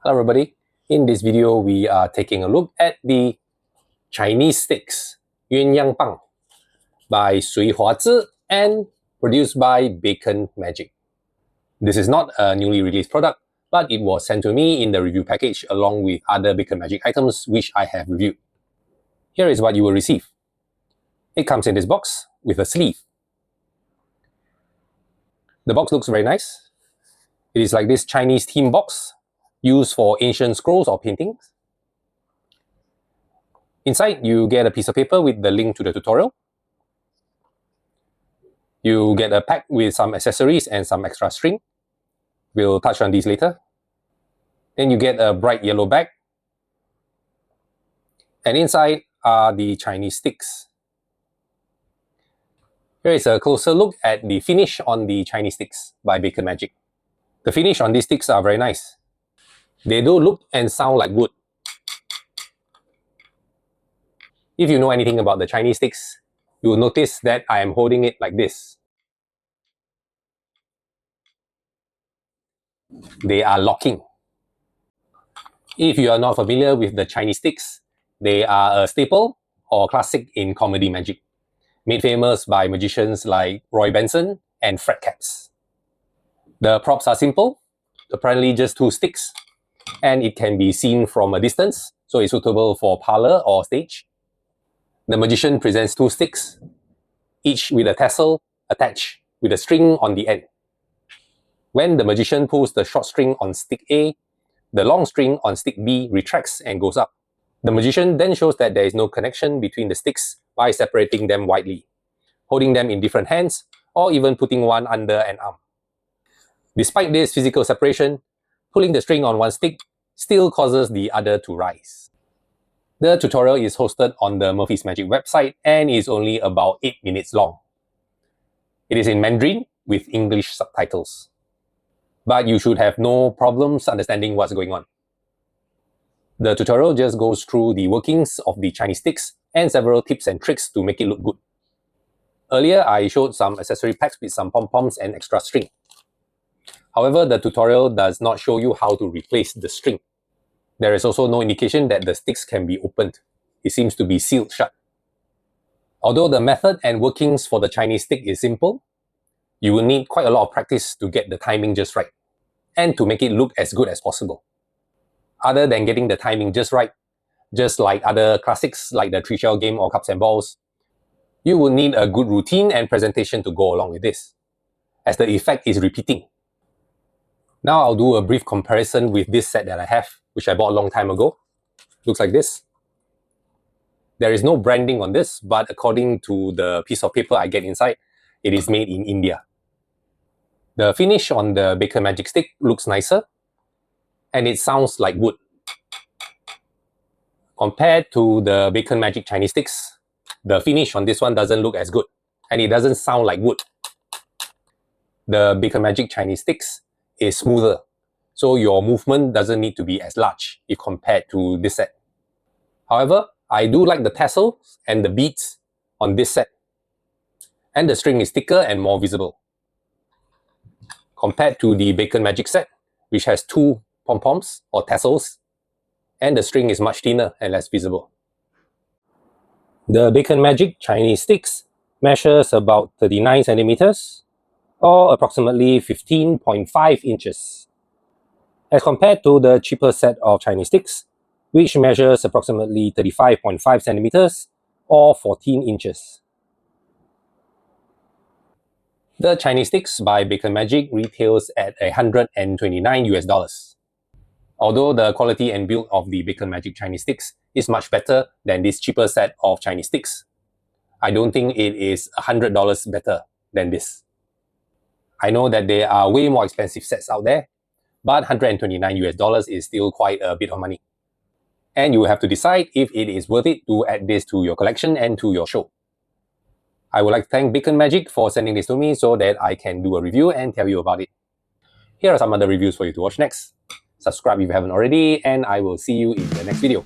Hello everybody, in this video we are taking a look at the Chinese sticks Yun Yang Pang by Sui Huazhi and produced by Bacon Magic. This is not a newly released product, but it was sent to me in the review package along with other Bacon Magic items which I have reviewed. Here is what you will receive. It comes in this box with a sleeve. The box looks very nice. It is like this Chinese theme box used for ancient scrolls or paintings. Inside, you get a piece of paper with the link to the tutorial. You get a pack with some accessories and some extra string. We'll touch on these later. Then you get a bright yellow bag. And inside are the Chinese sticks. Here is a closer look at the finish on the Chinese sticks by Bacon Magic. The finish on these sticks are very nice. They do look and sound like wood. If you know anything about the Chinese sticks, you will notice that I am holding it like this. They are locking. If you are not familiar with the Chinese sticks, they are a staple or classic in comedy magic, made famous by magicians like Roy Benson and Fred Katz. The props are simple, apparently just two sticks, and it can be seen from a distance, so it's suitable for parlor or stage. The magician presents two sticks, each with a tassel attached with a string on the end. When the magician pulls the short string on stick A, the long string on stick B retracts and goes up. The magician then shows that there is no connection between the sticks by separating them widely, holding them in different hands, or even putting one under an arm. Despite this physical separation, pulling the string on one stick still causes the other to rise. The tutorial is hosted on the Murphy's Magic website and is only about 8 minutes long. It is in Mandarin with English subtitles. But you should have no problems understanding what's going on. The tutorial just goes through the workings of the Chinese sticks and several tips and tricks to make it look good. Earlier, I showed some accessory packs with some pom-poms and extra string. However, the tutorial does not show you how to replace the string. There is also no indication that the sticks can be opened. It seems to be sealed shut. Although the method and workings for the Chinese stick is simple, you will need quite a lot of practice to get the timing just right, and to make it look as good as possible. Other than getting the timing just right, just like other classics like the 3-shell game or cups and balls, you will need a good routine and presentation to go along with this, as the effect is repeating. Now I'll do a brief comparison with this set that I have, which I bought a long time ago. Looks like this. There is no branding on this, but according to the piece of paper I get inside, it is made in India. The finish on the Bacon Magic stick looks nicer, and it sounds like wood. Compared to the Bacon Magic Chinese sticks, the finish on this one doesn't look as good, and it doesn't sound like wood. The Bacon Magic Chinese sticks is smoother, so your movement doesn't need to be as large if compared to this set. However, I do like the tassels and the beads on this set, and the string is thicker and more visible, compared to the Bacon Magic set, which has two pom-poms or tassels, and the string is much thinner and less visible. The Bacon Magic Chinese sticks measures about 39 centimeters, or approximately 15.5 inches, as compared to the cheaper set of Chinese sticks, which measures approximately 35.5 centimeters, or 14 inches. The Chinese sticks by Bacon Magic retails at $129 US. Although the quality and build of the Bacon Magic Chinese sticks is much better than this cheaper set of Chinese sticks, I don't think it is $100 better than this. I know that there are way more expensive sets out there, but $129 is still quite a bit of money. And you will have to decide if it is worth it to add this to your collection and to your show. I would like to thank Bacon Magic for sending this to me so that I can do a review and tell you about it. Here are some other reviews for you to watch next. Subscribe if you haven't already, and I will see you in the next video.